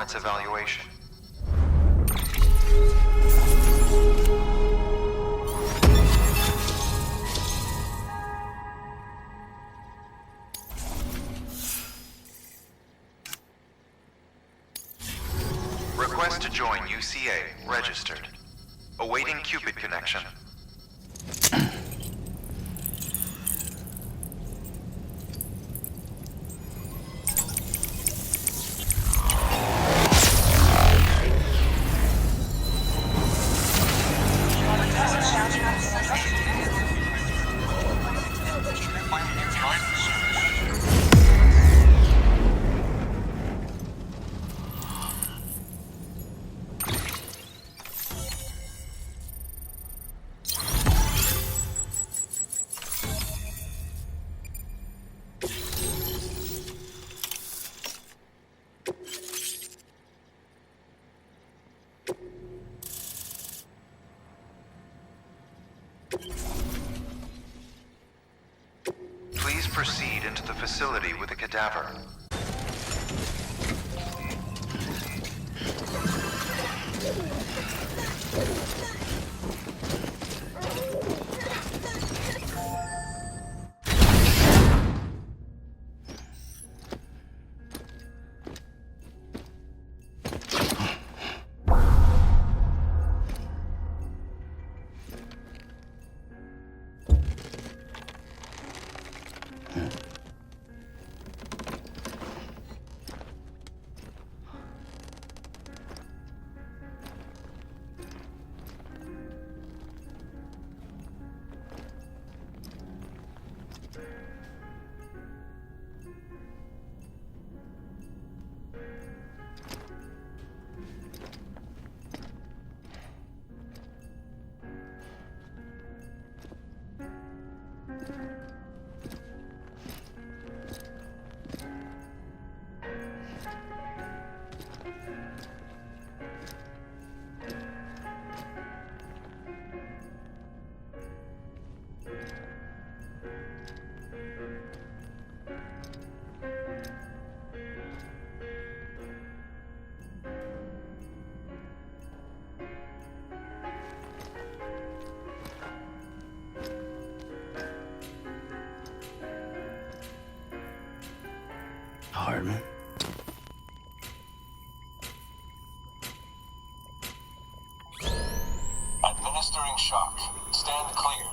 its evaluation. Request to join UCA. Registered. Awaiting Cupid connection. Please proceed into the facility with the cadaver. Heartman. Administering shock. Stand clear.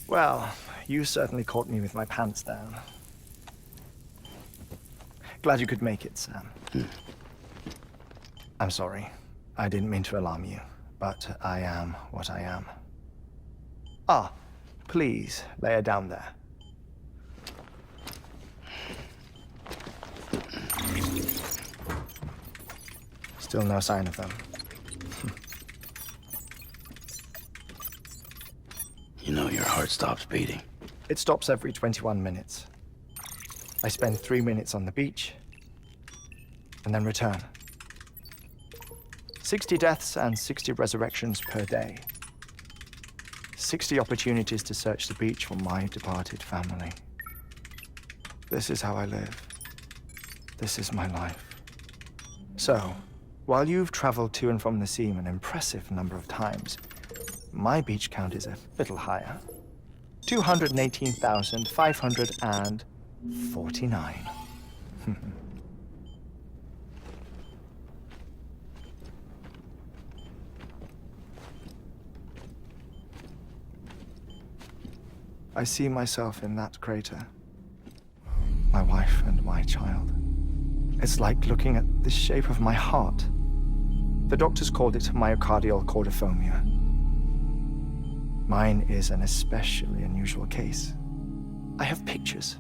Well, you certainly caught me with my pants down. Glad you could make it, Sam. I'm sorry. I didn't mean to alarm you, but I am what I am. Ah, please, lay her down there. Still no sign of them. You know your heart stops beating. It stops every 21 minutes. I spend 3 minutes on the beach, and then return. 60 deaths and 60 resurrections per day. 60 opportunities to search the beach for my departed family. This is how I live. This is my life. So, while you've traveled to and from the sea an impressive number of times, my beach count is a little higher. 218,549. I see myself in that crater. My wife and my child. It's like looking at the shape of my heart. The doctors called it myocardial cordiformia. Mine is an especially unusual case. I have pictures.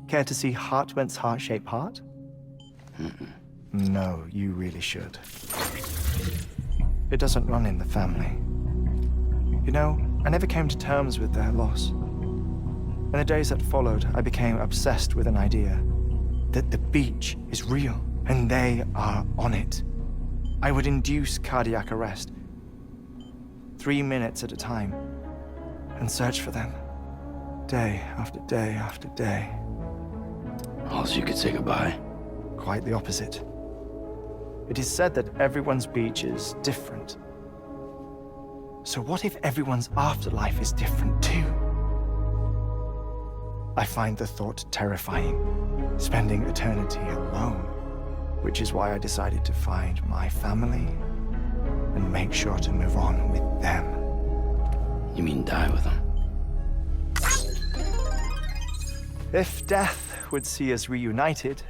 Care to see Heartman's heart-shaped heart? No, you really should. It doesn't run in the family. You know, I never came to terms with their loss. In the days that followed, I became obsessed with an idea that the beach is real and they are on it. I would induce cardiac arrest, 3 minutes at a time, and search for them, day after day after day. Also, you could say goodbye. Quite the opposite. It is said that everyone's beach is different. So what if everyone's afterlife is different too? I find the thought terrifying, spending eternity alone, which is why I decided to find my family and make sure to move on with them. You mean die with them? If death would see us reunited,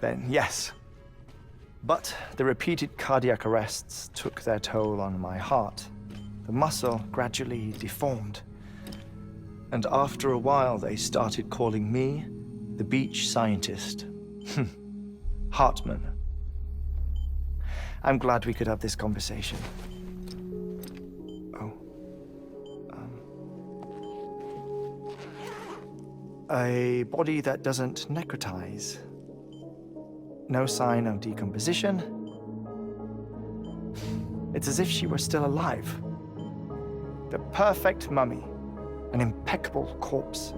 then yes. But the repeated cardiac arrests took their toll on my heart. The muscle gradually deformed. And after a while, they started calling me the beach scientist. Heartman. I'm glad we could have this conversation. Oh. A body that doesn't necrotize. No sign of decomposition. It's as if she were still alive. The perfect mummy. An impeccable corpse.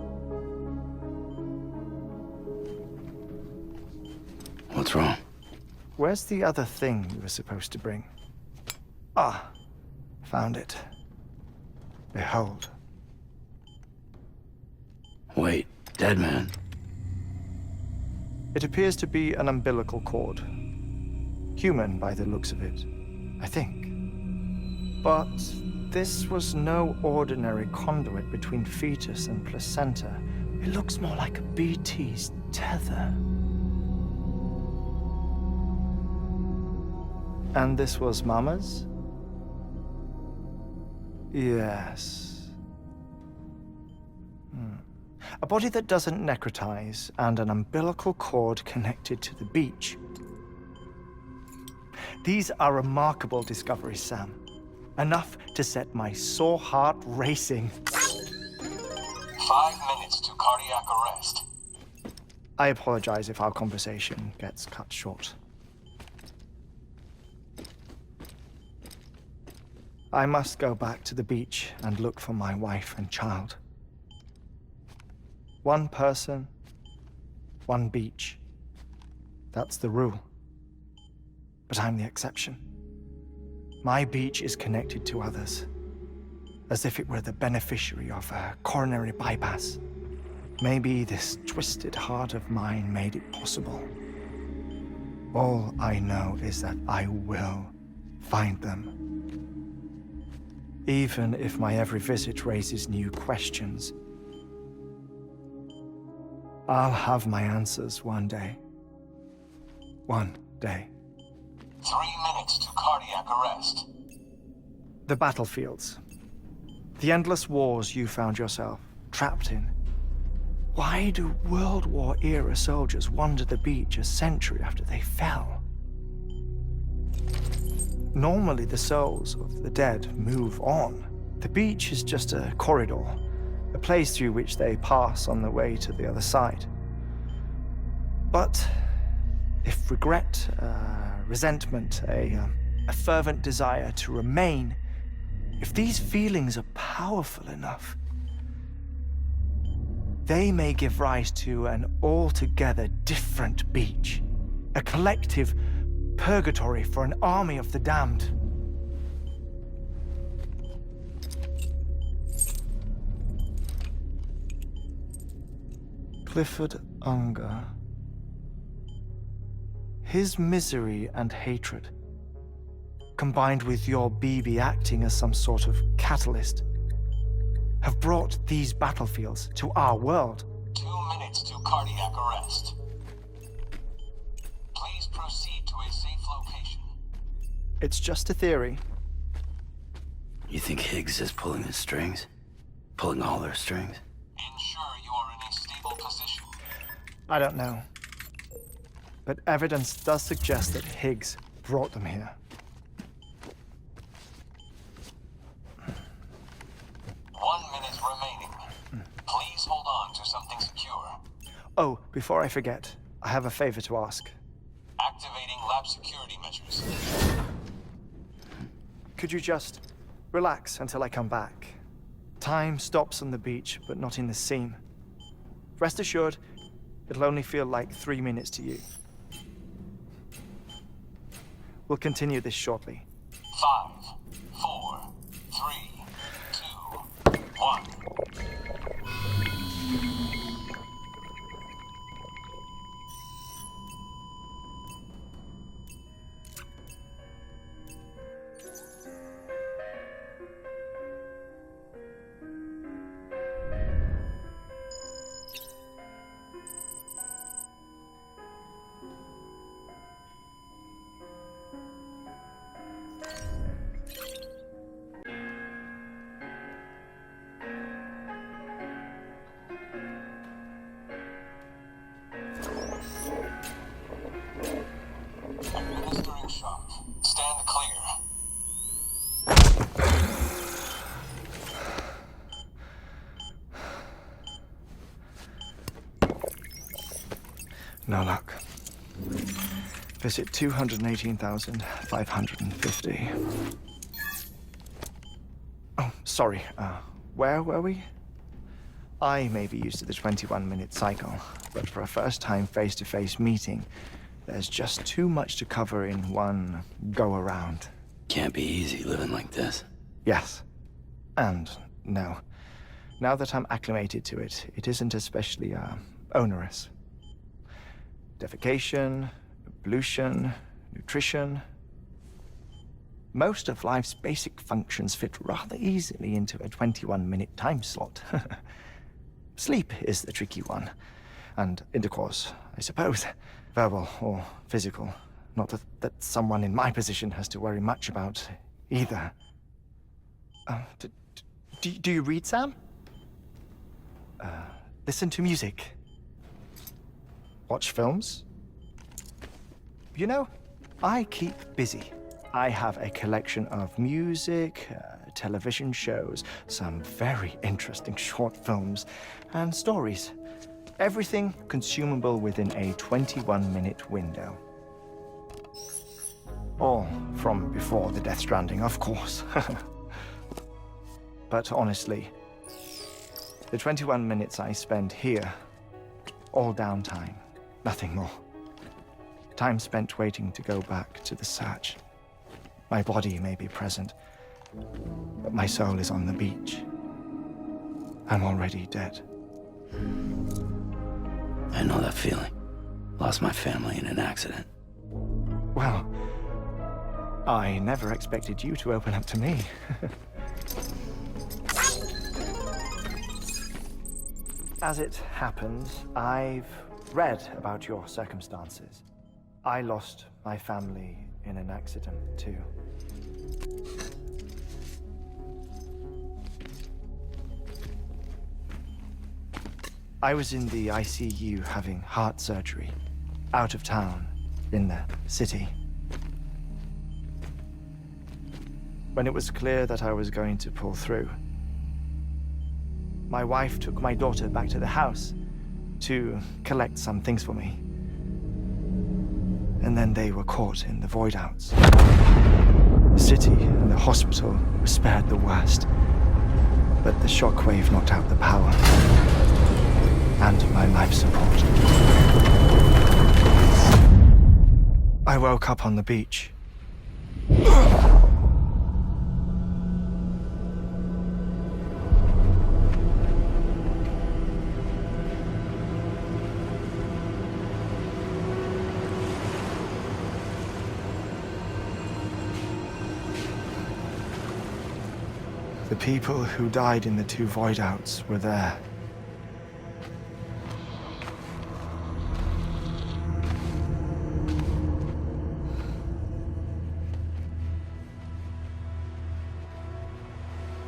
What's wrong? Where's the other thing you were supposed to bring? Ah, found it. Behold. Wait, dead man. It appears to be an umbilical cord. Human by the looks of it, I think. But this was no ordinary conduit between fetus and placenta. It looks more like a BT's tether. And this was Mama's? Yes. A body that doesn't necrotize and an umbilical cord connected to the beach. These are remarkable discoveries, Sam. Enough to set my sore heart racing. 5 minutes to cardiac arrest. I apologize if our conversation gets cut short. I must go back to the beach and look for my wife and child. One person, one beach. That's the rule. But I'm the exception. My beach is connected to others, as if it were the beneficiary of a coronary bypass. Maybe this twisted heart of mine made it possible. All I know is that I will find them. Even if my every visit raises new questions, I'll have my answers one day. One day. 3 minutes to cardiac arrest. The battlefields. The endless wars you found yourself trapped in. Why do World War-era soldiers wander the beach a century after they fell? Normally, the souls of the dead move on. The beach is just a corridor, a place through which they pass on the way to the other side. But if regret, resentment, a fervent desire to remain, if these feelings are powerful enough, they may give rise to an altogether different beach, a collective purgatory for an army of the damned. Clifford Unger. His misery and hatred, combined with your BB acting as some sort of catalyst, have brought these battlefields to our world. 2 minutes to cardiac arrest. Please proceed to a safe location. It's just a theory. You think Higgs is pulling the strings? Pulling all their strings? Ensure you are in a stable position. I don't know. But evidence does suggest that Higgs brought them here. remaining. Please hold on to something secure. Oh, before I forget, I have a favor to ask. Activating lab security measures. Could you just relax until I come back? Time stops on the beach, but not in the scene. Rest assured, it'll only feel like 3 minutes to you. We'll continue this shortly. 5, 4, 3, 2, 1. Administering shock. Stand clear. No luck. Visit 218,550. Oh, sorry. Where were we? I may be used to the 21-minute cycle, but for a first-time face-to-face meeting, there's just too much to cover in one go-around. Can't be easy living like this. Yes. And no. Now that I'm acclimated to it, it isn't especially, onerous. Defecation, ablution, nutrition. Most of life's basic functions fit rather easily into a 21-minute time slot. Sleep is the tricky one. And intercourse, I suppose. Verbal or physical. Not that someone in my position has to worry much about either. Do you read, Sam? Listen to music. Watch films? You know, I keep busy. I have a collection of music, television shows, some very interesting short films, and stories. Everything consumable within a 21-minute window. All from before the Death Stranding, of course. But honestly, the 21 minutes I spend here, all downtime, nothing more. Time spent waiting to go back to the search. My body may be present, but my soul is on the beach. I'm already dead. I know that feeling. Lost my family in an accident. Well, I never expected you to open up to me. As it happens, I've read about your circumstances. I lost my family in an accident, too. I was in the ICU having heart surgery, out of town, in the city. When it was clear that I was going to pull through, my wife took my daughter back to the house to collect some things for me. And then they were caught in the void outs. The city and the hospital were spared the worst, but the shockwave knocked out the power and my life support. I woke up on the beach. The people who died in the 2 void outs were there.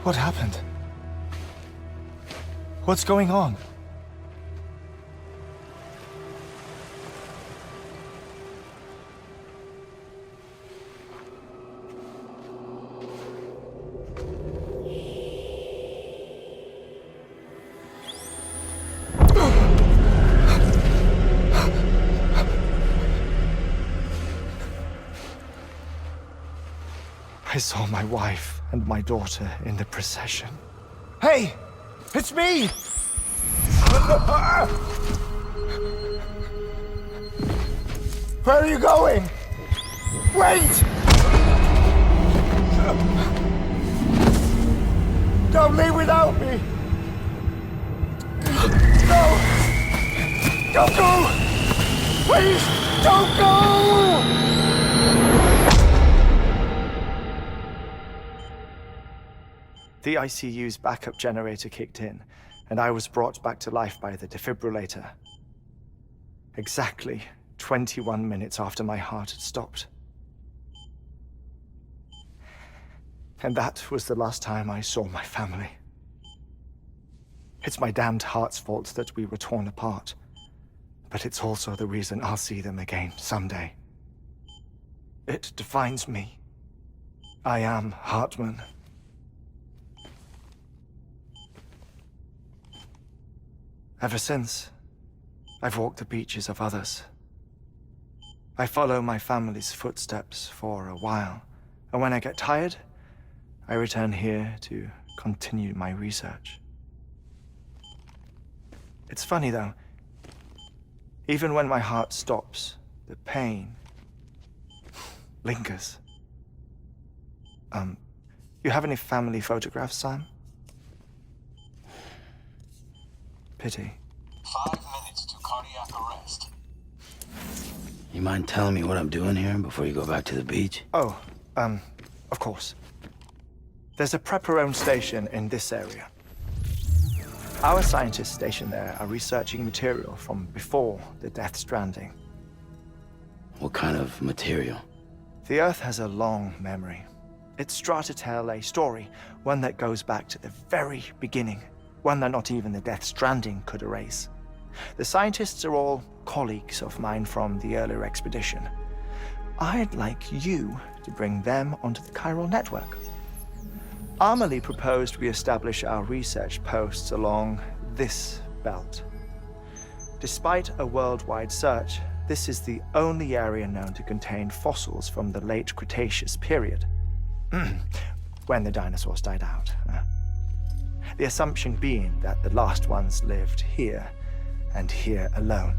What happened? What's going on? saw my wife and my daughter in the procession. Hey! It's me! Where are you going? Wait! Don't leave without me! No! Don't go! Please, don't go! The ICU's backup generator kicked in, and I was brought back to life by the defibrillator. Exactly 21 minutes after my heart had stopped. And that was the last time I saw my family. It's my damned heart's fault that we were torn apart, but it's also the reason I'll see them again someday. It defines me. I am Heartman. Ever since, I've walked the beaches of others. I follow my family's footsteps for a while, and when I get tired, I return here to continue my research. It's funny though, even when my heart stops, the pain lingers. You have any family photographs, Sam? Pithy. 5 minutes to cardiac arrest. You mind telling me what I'm doing here before you go back to the beach? Oh, of course. There's a prepper-owned station in this area. Our scientists stationed there are researching material from before the Death Stranding. What kind of material? The Earth has a long memory. It's trying to tell a story, one that goes back to the very beginning, one that not even the Death Stranding could erase. The scientists are all colleagues of mine from the earlier expedition. I'd like you to bring them onto the chiral network. Amelie proposed we establish our research posts along this belt. Despite a worldwide search, this is the only area known to contain fossils from the late Cretaceous period, when the dinosaurs died out. The assumption being that the last ones lived here, and here alone.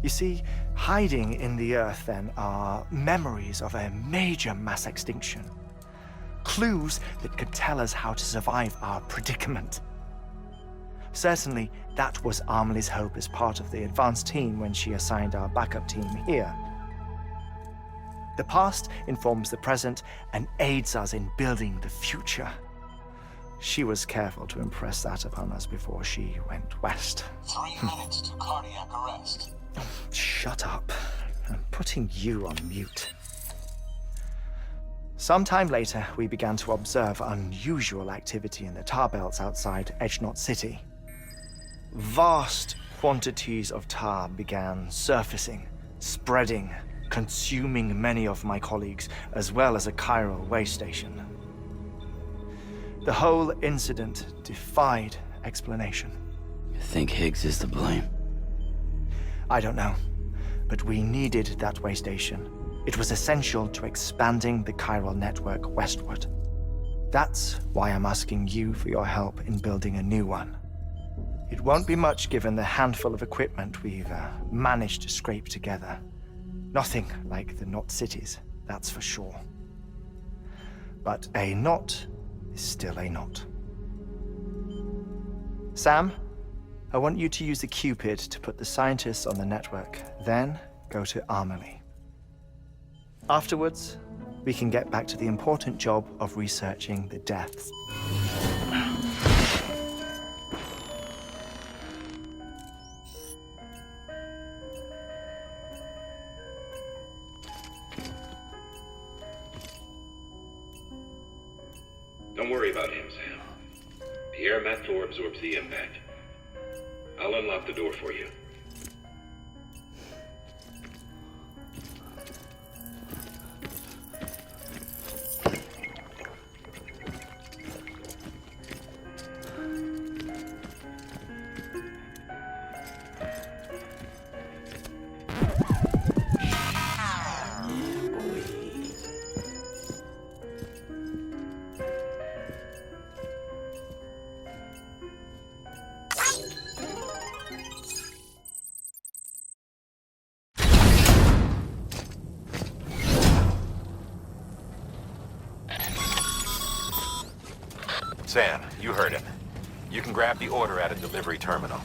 You see, hiding in the Earth then are memories of a major mass extinction. Clues that could tell us how to survive our predicament. Certainly, that was Amelie's hope as part of the advanced team when she assigned our backup team here. The past informs the present and aids us in building the future. She was careful to impress that upon us before she went west. 3 minutes to cardiac arrest. Shut up. I'm putting you on mute. Sometime later, we began to observe unusual activity in the tar belts outside Edgenot City. Vast quantities of tar began surfacing, spreading, consuming many of my colleagues, as well as a chiral way station. The whole incident defied explanation. You think Higgs is to blame? I don't know, but we needed that way station. It was essential to expanding the chiral network westward. That's why I'm asking you for your help in building a new one. It won't be much given the handful of equipment we've managed to scrape together. Nothing like the knot cities, that's for sure. But a knot is still a knot. Sam, I want you to use the Cupid to put the scientists on the network, then go to Amelie. Afterwards, we can get back to the important job of researching the deaths. Don't worry about him, Sam. The air mat floor absorbs the impact. I'll unlock the door for you. Sam, you heard him. You can grab the order at a delivery terminal.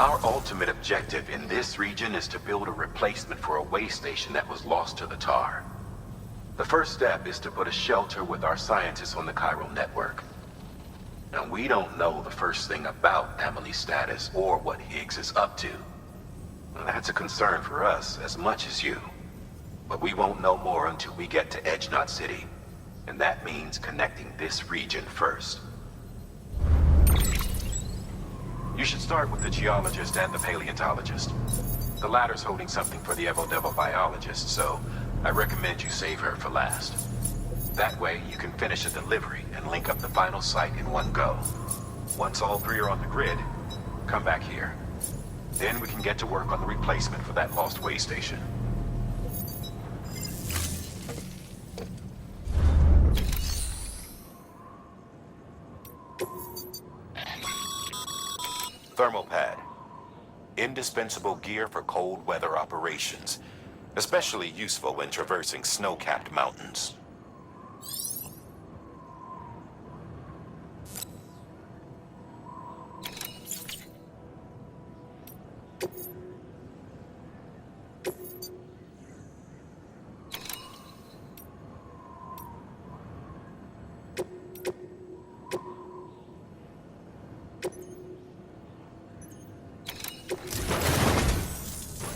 Our ultimate objective in this region is to build a replacement for a way station that was lost to the tar. The first step is to put a shelter with our scientists on the chiral network. Now, we don't know the first thing about Emily's status or what Higgs is up to. Well, that's a concern for us as much as you. But we won't know more until we get to Edge Knot City. And that means connecting this region first. You should start with the geologist and the paleontologist. The latter's holding something for the Evo-Devo biologist, so I recommend you save her for last. That way, you can finish a delivery and link up the final site in one go. Once all three are on the grid, come back here. Then we can get to work on the replacement for that lost way station. Thermal pad. Indispensable gear for cold weather operations. Especially useful when traversing snow-capped mountains.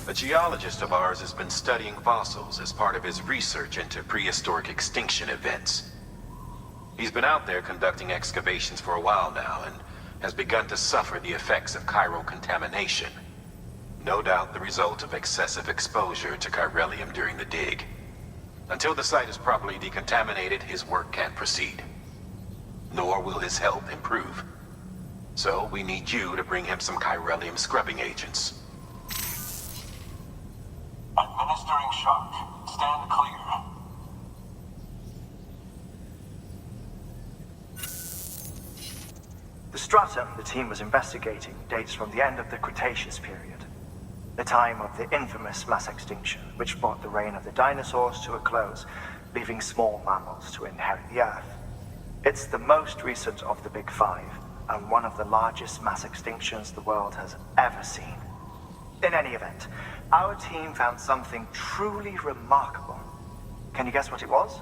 A geologist of ours has been studying fossils as part of his research into prehistoric extinction events. He's been out there conducting excavations for a while now and has begun to suffer the effects of chiral contamination. No doubt the result of excessive exposure to chiralium during the dig. Until the site is properly decontaminated, his work can't proceed. Nor will his health improve. So we need you to bring him some chiralium scrubbing agents. Administering shock. Stand clear. The stratum the team was investigating dates from the end of the Cretaceous period, the time of the infamous mass extinction, which brought the reign of the dinosaurs to a close, leaving small mammals to inherit the Earth. It's the most recent of the Big Five, and one of the largest mass extinctions the world has ever seen. In any event, our team found something truly remarkable. Can you guess what it was?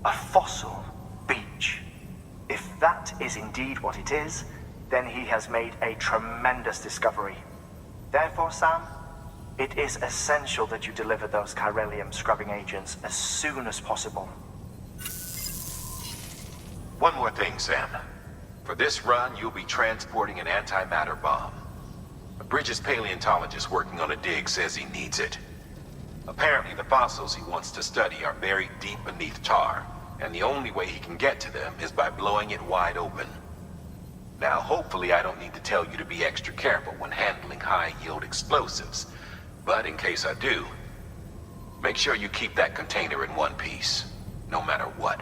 A fossil beach. If that is indeed what it is, then he has made a tremendous discovery. Therefore, Sam, it is essential that you deliver those chiralium scrubbing agents as soon as possible. One more thing, Sam. For this run, you'll be transporting an antimatter bomb. A Bridges paleontologist working on a dig says he needs it. Apparently, the fossils he wants to study are buried deep beneath tar, and the only way he can get to them is by blowing it wide open. Now, hopefully I don't need to tell you to be extra careful when handling high-yield explosives, but in case I do, make sure you keep that container in one piece, no matter what.